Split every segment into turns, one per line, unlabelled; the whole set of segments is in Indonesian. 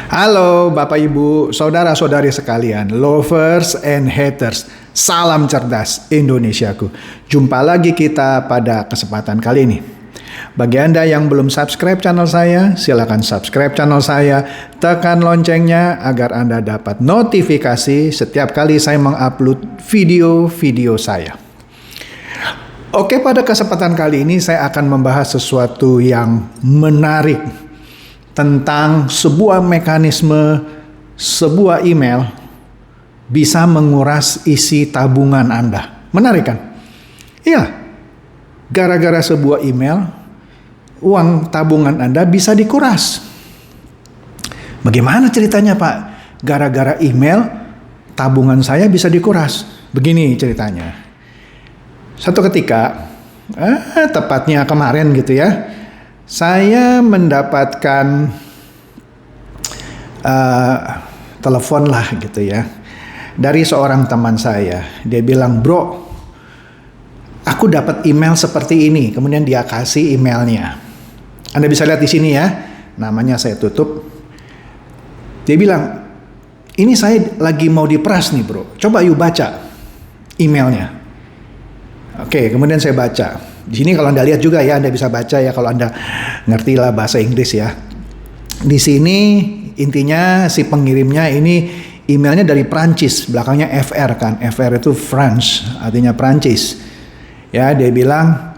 Halo Bapak Ibu, saudara-saudari sekalian, lovers and haters, salam cerdas Indonesiaku. Jumpa lagi kita pada kesempatan kali ini. Bagi Anda yang belum subscribe channel saya, silakan subscribe channel saya, tekan loncengnya agar Anda dapat notifikasi setiap kali saya mengupload video-video saya. Oke, pada kesempatan kali ini saya akan membahas sesuatu yang menarik tentang sebuah mekanisme, sebuah email bisa menguras isi tabungan Anda. Menarik kan? Iya, gara-gara sebuah email, uang tabungan Anda bisa dikuras. Bagaimana ceritanya Pak? Gara-gara email, tabungan saya bisa dikuras. Begini ceritanya. Satu ketika, tepatnya kemarin gitu ya, saya mendapatkan telepon lah gitu ya dari seorang teman saya. Dia bilang, "Bro, aku dapat email seperti ini." Kemudian dia kasih emailnya. Anda bisa lihat di sini ya. Namanya saya tutup. Dia bilang, "Ini saya lagi mau diperas nih, Bro. Coba yuk baca emailnya." Oke, kemudian saya baca. Di sini kalau Anda lihat juga ya, Anda bisa baca ya kalau Anda ngerti lah bahasa Inggris ya. Di sini intinya si pengirimnya ini emailnya dari Prancis, belakangnya FR kan. FR itu France, artinya Prancis. Ya, dia bilang,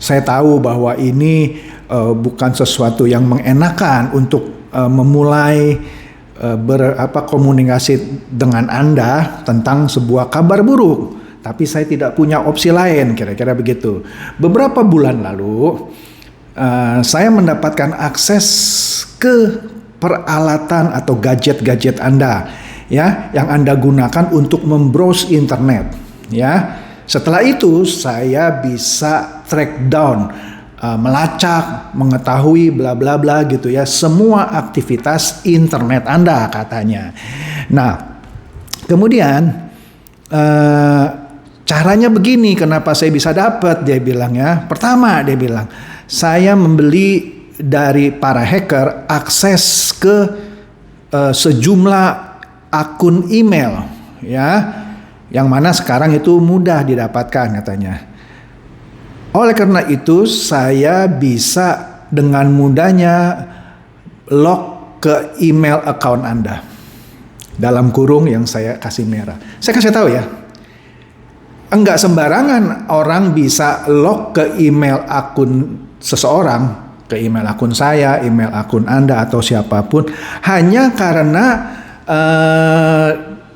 saya tahu bahwa ini bukan sesuatu yang mengenakan untuk memulai komunikasi dengan Anda tentang sebuah kabar buruk. Tapi saya tidak punya opsi lain, kira-kira begitu. Beberapa bulan lalu, saya mendapatkan akses ke peralatan atau gadget-gadget Anda, ya, yang Anda gunakan untuk membrowse internet, ya. Setelah itu, saya bisa track down, melacak, mengetahui bla bla bla gitu ya, semua aktivitas internet Anda katanya. Nah, kemudian caranya begini, kenapa saya bisa dapat, dia bilang ya. Pertama dia bilang, saya membeli dari para hacker akses ke sejumlah akun email ya, yang mana sekarang itu mudah didapatkan katanya. Oleh karena itu saya bisa dengan mudahnya log ke email account Anda. Dalam kurung yang saya kasih merah. Saya kasih tahu ya. Enggak sembarangan orang bisa log ke email akun seseorang, ke email akun saya, email akun Anda atau siapapun, hanya karena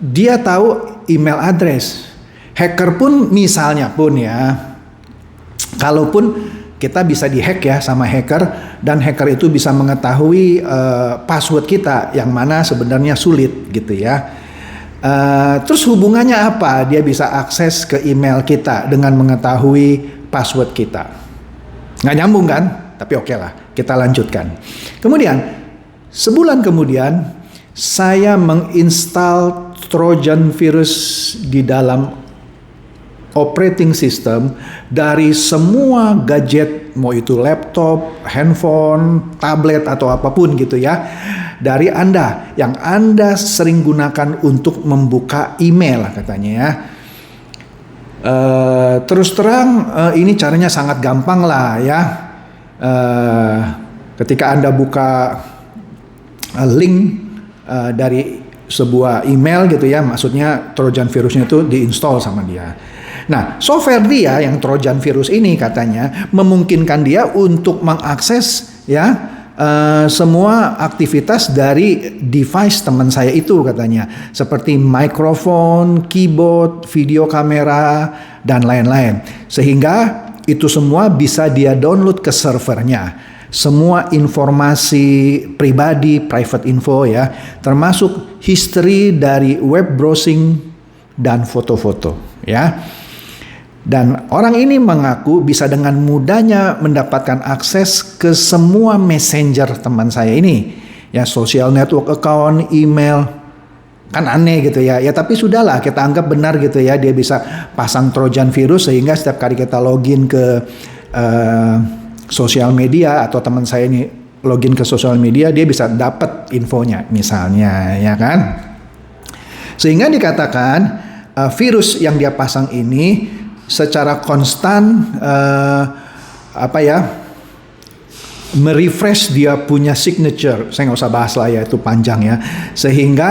dia tahu email address. Hacker pun misalnya pun ya, kalaupun kita bisa dihack ya sama hacker, dan hacker itu bisa mengetahui password kita yang mana sebenarnya sulit gitu ya. Terus hubungannya apa? Dia bisa akses ke email kita dengan mengetahui password kita. Nggak nyambung kan? Tapi oke lah, kita lanjutkan. Kemudian, sebulan kemudian, saya menginstal Trojan virus di dalam operating system dari semua gadget, mau itu laptop, handphone, tablet, atau apapun gitu ya, dari Anda yang Anda sering gunakan untuk membuka email katanya ya. Terus terang ini caranya sangat gampang lah ya. Ketika Anda buka link dari sebuah email gitu ya, maksudnya Trojan virusnya itu diinstal sama dia. Nah, software dia yang Trojan virus ini katanya memungkinkan dia untuk mengakses ya semua aktivitas dari device teman saya itu katanya, seperti mikrofon, keyboard, video kamera, dan lain-lain. Sehingga itu semua bisa dia download ke servernya. Semua informasi pribadi, private info ya, termasuk history dari web browsing dan foto-foto ya. Dan orang ini mengaku bisa dengan mudahnya mendapatkan akses ke semua messenger teman saya ini. Ya, social network account, email. Kan aneh gitu ya. Ya tapi sudahlah, kita anggap benar gitu ya. Dia bisa pasang Trojan virus sehingga setiap kali kita login ke sosial media atau teman saya ini login ke sosial media, dia bisa dapat infonya misalnya, ya kan? Sehingga dikatakan virus yang dia pasang ini secara konstan merefresh dia punya signature. Saya nggak usah bahas lah ya, itu panjang ya. Sehingga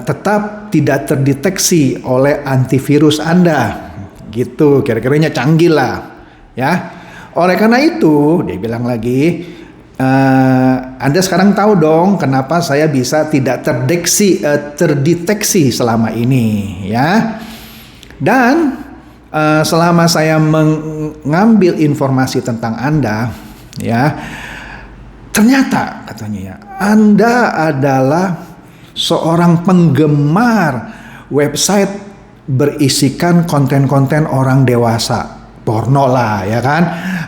tetap tidak terdeteksi oleh antivirus Anda. Gitu, kira-kiranya canggih lah ya. Oleh karena itu, dia bilang lagi, Anda sekarang tahu dong kenapa saya bisa tidak terdeteksi selama ini ya. Dan selama saya mengambil informasi tentang Anda ya, ternyata katanya ya, Anda adalah seorang penggemar website berisikan konten-konten orang dewasa, porno lah ya kan.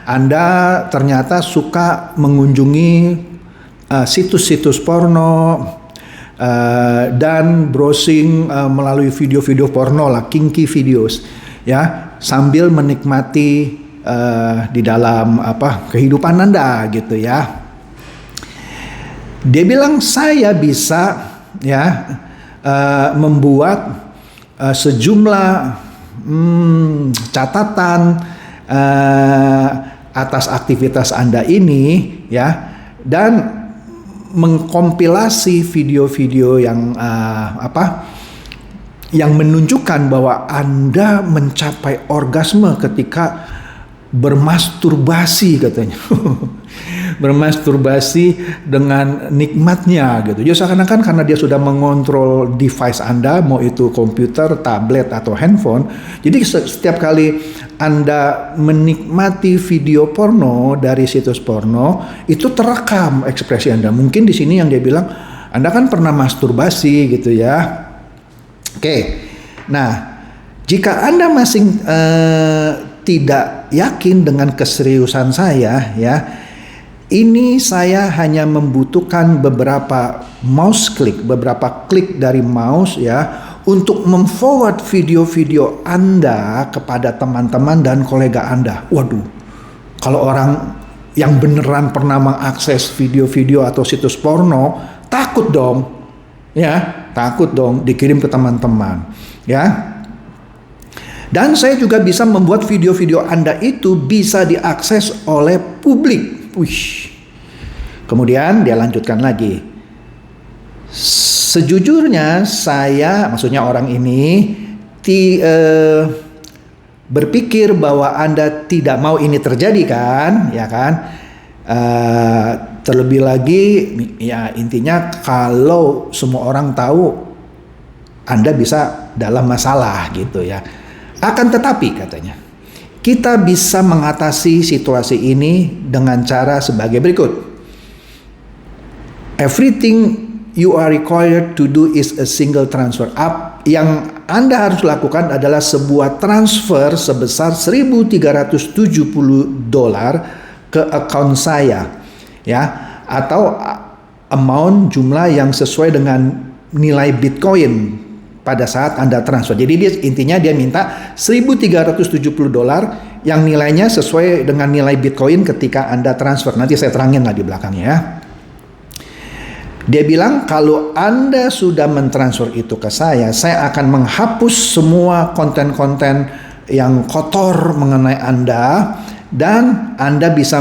Anda ternyata suka mengunjungi situs-situs porno dan browsing melalui video-video porno lah, kinky videos ya, sambil menikmati di dalam kehidupan Anda gitu ya. Dia bilang saya bisa ya membuat sejumlah catatan atas aktivitas Anda ini ya, dan mengkompilasi video-video yang yang menunjukkan bahwa Anda mencapai orgasme ketika bermasturbasi katanya. Bermasturbasi dengan nikmatnya gitu. Jadi seakan-akan karena dia sudah mengontrol device Anda, mau itu komputer, tablet atau handphone. Jadi setiap kali Anda menikmati video porno dari situs porno, itu terekam ekspresi Anda. Mungkin di sini yang dia bilang, Anda kan pernah masturbasi gitu ya. Oke. Nah, jika Anda masih tidak yakin dengan keseriusan saya ya, ini saya hanya membutuhkan beberapa beberapa klik dari mouse ya, untuk memforward video-video Anda kepada teman-teman dan kolega Anda. Waduh, kalau orang yang beneran pernah mengakses video-video atau situs porno, takut dong ya, takut dong dikirim ke teman-teman ya. Dan saya juga bisa membuat video-video Anda itu bisa diakses oleh publik. Wih. Kemudian dia lanjutkan lagi. Sejujurnya saya, maksudnya orang ini, berpikir bahwa Anda tidak mau ini terjadi kan, ya kan? Terlebih lagi, ya intinya kalau semua orang tahu Anda bisa dalam masalah gitu ya. Akan tetapi katanya, kita bisa mengatasi situasi ini dengan cara sebagai berikut. Everything you are required to do is a single transfer. Yang Anda harus lakukan adalah sebuah transfer sebesar $1.370 ke account saya, ya, atau amount jumlah yang sesuai dengan nilai Bitcoin pada saat Anda transfer. Jadi intinya dia minta $1.370 yang nilainya sesuai dengan nilai Bitcoin ketika Anda transfer. Nanti saya terangin lah di belakangnya ya. Dia bilang kalau Anda sudah mentransfer itu ke saya akan menghapus semua konten-konten yang kotor mengenai Anda, dan Anda bisa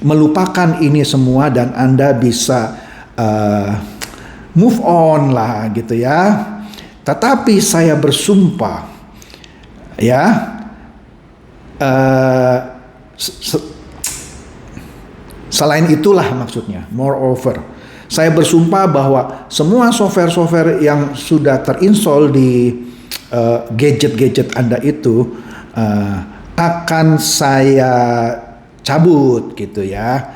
melupakan ini semua, dan Anda bisa move on lah gitu ya. Tetapi saya bersumpah ya, selain itulah maksudnya, moreover, saya bersumpah bahwa semua software-software yang sudah terinstall di gadget-gadget Anda itu akan saya cabut gitu ya.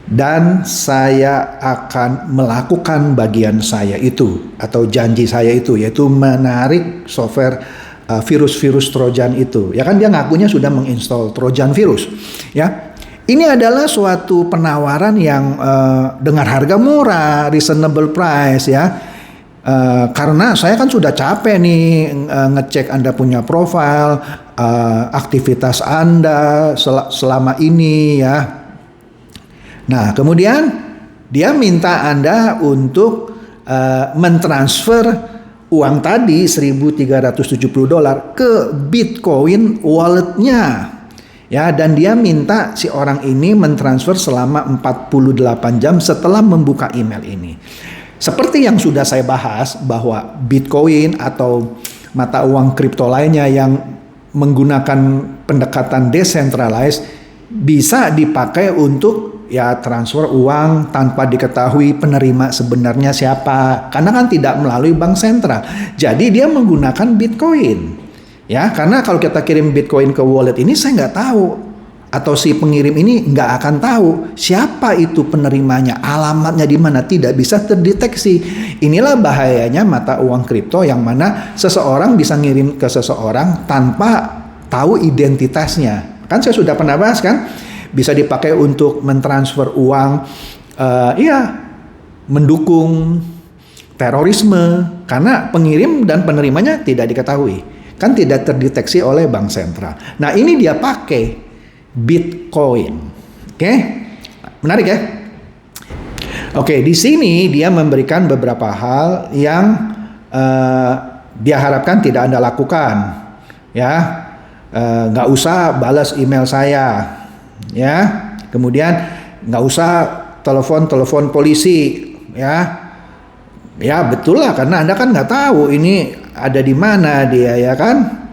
Dan saya akan melakukan bagian saya itu, atau janji saya itu, yaitu menarik software virus-virus Trojan itu. Ya kan dia ngakunya sudah menginstall Trojan virus. Ya, ini adalah suatu penawaran yang dengan harga murah, reasonable price ya. Karena saya kan sudah capek nih ngecek Anda punya profil, aktivitas Anda selama ini ya. Nah, kemudian dia minta Anda untuk mentransfer uang tadi $1.370 ke Bitcoin walletnya. Ya, dan dia minta si orang ini mentransfer selama 48 jam setelah membuka email ini. Seperti yang sudah saya bahas bahwa Bitcoin atau mata uang kripto lainnya yang menggunakan pendekatan decentralized bisa dipakai untuk ya transfer uang tanpa diketahui penerima sebenarnya siapa, karena kan tidak melalui bank sentral. Jadi dia menggunakan Bitcoin. Ya, karena kalau kita kirim Bitcoin ke wallet ini saya nggak tahu, atau si pengirim ini nggak akan tahu siapa itu penerimanya, alamatnya di mana, tidak bisa terdeteksi. Inilah bahayanya mata uang kripto yang mana seseorang bisa ngirim ke seseorang tanpa tahu identitasnya. Kan saya sudah pernah bahas kan, bisa dipakai untuk mentransfer uang, mendukung terorisme karena pengirim dan penerimanya tidak diketahui. Kan tidak terdeteksi oleh bank sentral. Nah, ini dia pakai Bitcoin. Oke? Menarik ya? Oke, di sini dia memberikan beberapa hal yang dia harapkan tidak Anda lakukan. Ya. Nggak usah balas email saya. Ya. Kemudian nggak usah telepon polisi. Ya. Ya, betul lah, karena Anda kan nggak tahu ini ada di mana dia, ya kan?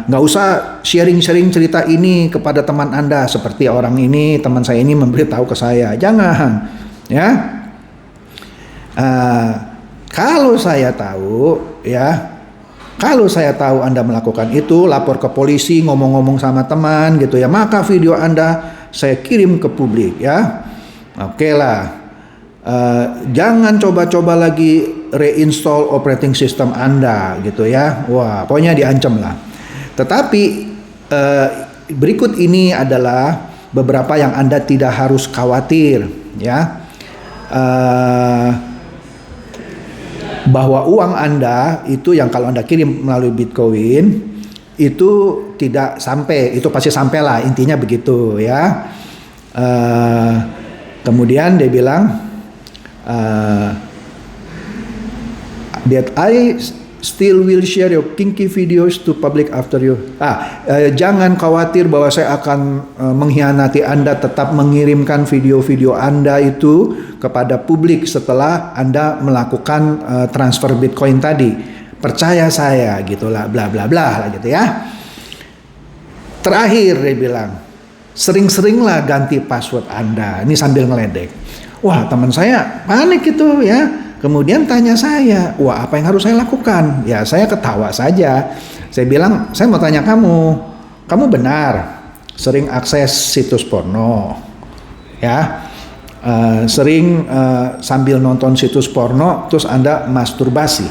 Nggak usah sharing cerita ini kepada teman Anda seperti orang ini, teman saya ini memberitahu ke saya. Jangan, ya. Kalau saya tahu Anda melakukan itu, lapor ke polisi, ngomong-ngomong sama teman gitu ya, maka video Anda saya kirim ke publik, ya. Oke lah. Jangan coba-coba lagi reinstall operating system Anda gitu ya. Wah, pokoknya diancam lah. Tetapi berikut ini adalah beberapa yang Anda tidak harus khawatir ya. Bahwa uang Anda itu yang kalau Anda kirim melalui Bitcoin itu tidak sampai, itu pasti sampai lah, intinya begitu ya. Kemudian dia bilang that I still will share your kinky videos to public after you. Jangan khawatir bahwa saya akan mengkhianati Anda, tetap mengirimkan video-video Anda itu kepada publik setelah Anda melakukan transfer Bitcoin tadi. Percaya saya gitulah, bla bla bla lah gitu ya. Terakhir dia bilang, sering-seringlah ganti password Anda. Ini sambil ngeledek. Wah, teman saya panik gitu ya. Kemudian tanya saya, wah apa yang harus saya lakukan? Ya saya ketawa saja. Saya bilang, saya mau tanya kamu benar sering akses situs porno? Ya, sering sambil nonton situs porno terus Anda masturbasi?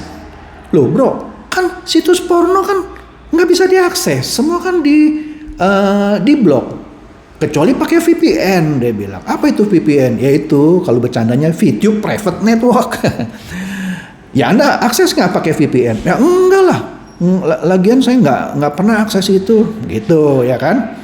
Loh bro, kan situs porno kan nggak bisa diakses, semua kan di blok. Kecuali pakai VPN, dia bilang. Apa itu VPN? Yaitu kalau bercandanya video private network. Ya Anda akses nggak pakai VPN? Ya enggak lah. Lagian saya nggak pernah akses itu, gitu ya kan?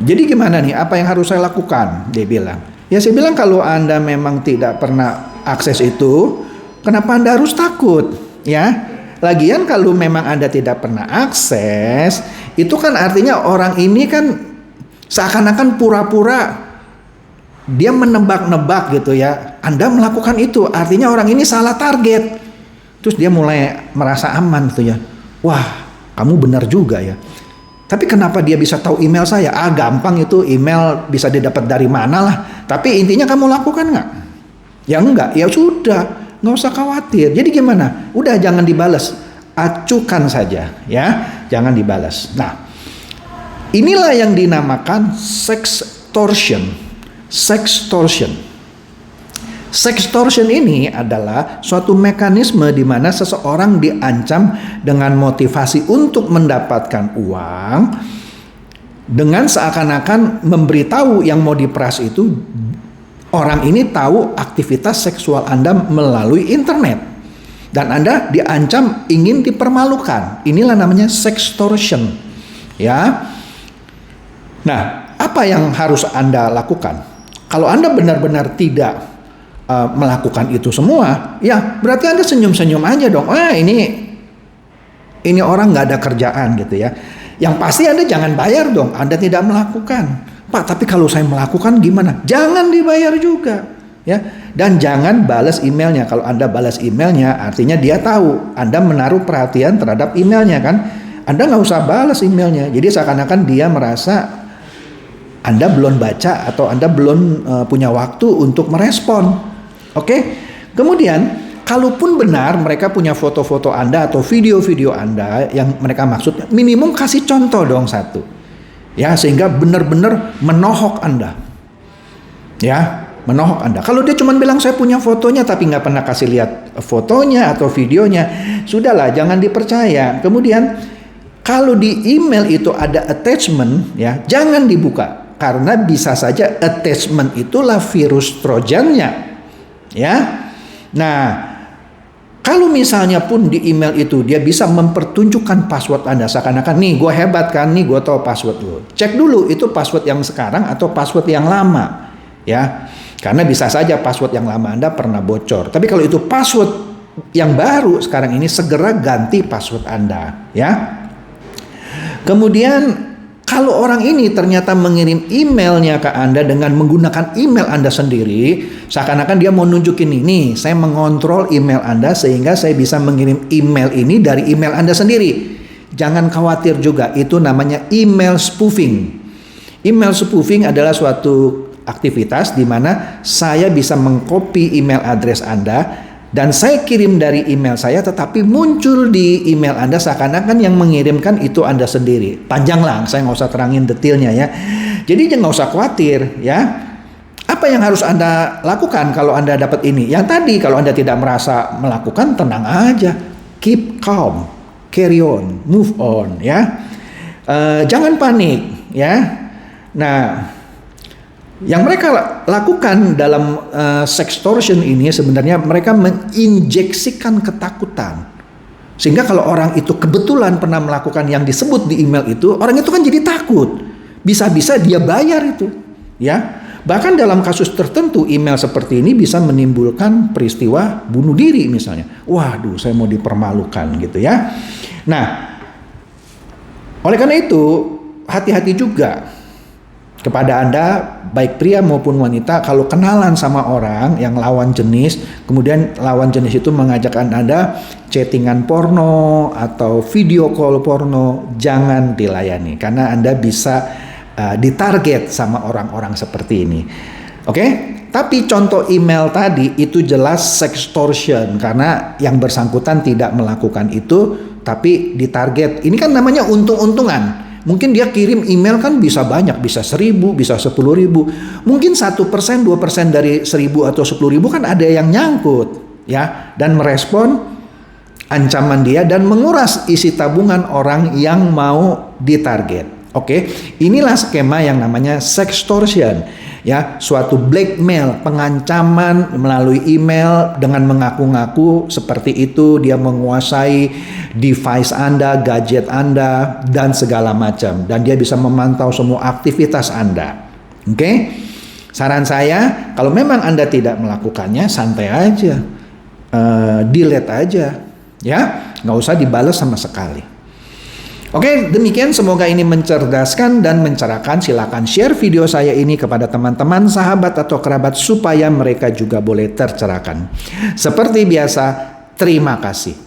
Jadi gimana nih? Apa yang harus saya lakukan? Dia bilang. Ya saya bilang kalau Anda memang tidak pernah akses itu, kenapa Anda harus takut? Ya. Lagian kalau memang Anda tidak pernah akses, itu kan artinya orang ini kan seakan-akan pura-pura dia menebak-nebak gitu ya. Anda melakukan itu, artinya orang ini salah target. Terus dia mulai merasa aman gitu ya. Wah, kamu benar juga ya. Tapi kenapa dia bisa tahu email saya? Gampang itu, email bisa didapat dari mana lah. Tapi intinya kamu lakukan nggak? Ya enggak, ya sudah, nggak usah khawatir. Jadi gimana? Udah jangan dibalas, acukan saja ya, jangan dibalas. Nah, inilah yang dinamakan sextortion. Sextortion ini adalah suatu mekanisme di mana seseorang diancam dengan motivasi untuk mendapatkan uang dengan seakan-akan memberitahu yang mau diperas itu orang ini tahu aktivitas seksual Anda melalui internet dan Anda diancam ingin dipermalukan. Inilah namanya sextortion. Ya. Nah, apa yang harus Anda lakukan? Kalau Anda benar-benar tidak melakukan itu semua, ya berarti Anda senyum-senyum aja dong. Ini orang nggak ada kerjaan gitu ya. Yang pasti Anda jangan bayar dong. Anda tidak melakukan. Pak, tapi kalau saya melakukan gimana? Jangan dibayar juga. Ya, dan jangan balas emailnya. Kalau Anda balas emailnya, artinya dia tahu Anda menaruh perhatian terhadap emailnya kan. Anda nggak usah balas emailnya. Jadi seakan-akan dia merasa Anda belum baca atau Anda belum punya waktu untuk merespon. Oke? Kemudian, kalaupun benar mereka punya foto-foto Anda atau video-video Anda yang mereka maksud, minimum kasih contoh dong satu. Ya, sehingga benar-benar menohok Anda. Ya, menohok Anda. Kalau dia cuma bilang saya punya fotonya tapi nggak pernah kasih lihat fotonya atau videonya, sudahlah, jangan dipercaya. Kemudian kalau di email itu ada attachment, ya jangan dibuka karena bisa saja attachment itulah virus trojannya. Ya, nah kalau misalnya pun di email itu dia bisa mempertunjukkan password Anda seakan-akan nih gue hebat kan, nih gue tahu password lo. Cek dulu itu password yang sekarang atau password yang lama, ya. Karena bisa saja password yang lama Anda pernah bocor. Tapi kalau itu password yang baru sekarang ini, segera ganti password Anda, ya. Kemudian kalau orang ini ternyata mengirim emailnya ke Anda dengan menggunakan email Anda sendiri, seakan-akan dia mau nunjukin ini, saya mengontrol email Anda sehingga saya bisa mengirim email ini dari email Anda sendiri. Jangan khawatir juga, itu namanya email spoofing. Email spoofing adalah suatu aktivitas di mana saya bisa mengcopy email address Anda dan saya kirim dari email saya, tetapi muncul di email Anda seakan-akan yang mengirimkan itu Anda sendiri. Panjang lah, saya nggak usah terangin detailnya ya. Jadi jangan usah khawatir ya. Apa yang harus Anda lakukan kalau Anda dapat ini? Yang tadi, kalau Anda tidak merasa melakukan, tenang aja, keep calm, carry on, move on ya. Jangan panik ya. Nah, yang mereka lakukan dalam sextortion ini sebenarnya mereka menginjeksikan ketakutan. Sehingga kalau orang itu kebetulan pernah melakukan yang disebut di email itu, orang itu kan jadi takut. Bisa-bisa dia bayar itu, ya. Bahkan dalam kasus tertentu email seperti ini bisa menimbulkan peristiwa bunuh diri misalnya. Waduh, saya mau dipermalukan gitu ya. Nah, oleh karena itu hati-hati juga kepada Anda, baik pria maupun wanita, kalau kenalan sama orang yang lawan jenis, kemudian lawan jenis itu mengajak Anda chattingan porno atau video call porno, jangan dilayani karena Anda bisa ditarget sama orang-orang seperti ini. Oke? Tapi contoh email tadi itu jelas sextortion karena yang bersangkutan tidak melakukan itu tapi ditarget. Ini kan namanya untung-untungan. Mungkin dia kirim email kan bisa banyak, bisa 1.000, bisa 10.000. Mungkin 1%, 2% dari 1.000 atau 10.000 kan ada yang nyangkut, ya, dan merespon ancaman dia dan menguras isi tabungan orang yang mau ditarget. Oke, inilah skema yang namanya sextortion, ya, suatu blackmail, pengancaman melalui email dengan mengaku-ngaku seperti itu dia menguasai device Anda, gadget Anda dan segala macam, dan dia bisa memantau semua aktivitas Anda. Oke, saran saya kalau memang Anda tidak melakukannya, santai aja, delete aja, ya, nggak usah dibalas sama sekali. Oke, demikian semoga ini mencerdaskan dan mencerahkan. Silakan share video saya ini kepada teman-teman, sahabat atau kerabat supaya mereka juga boleh tercerahkan. Seperti biasa, terima kasih.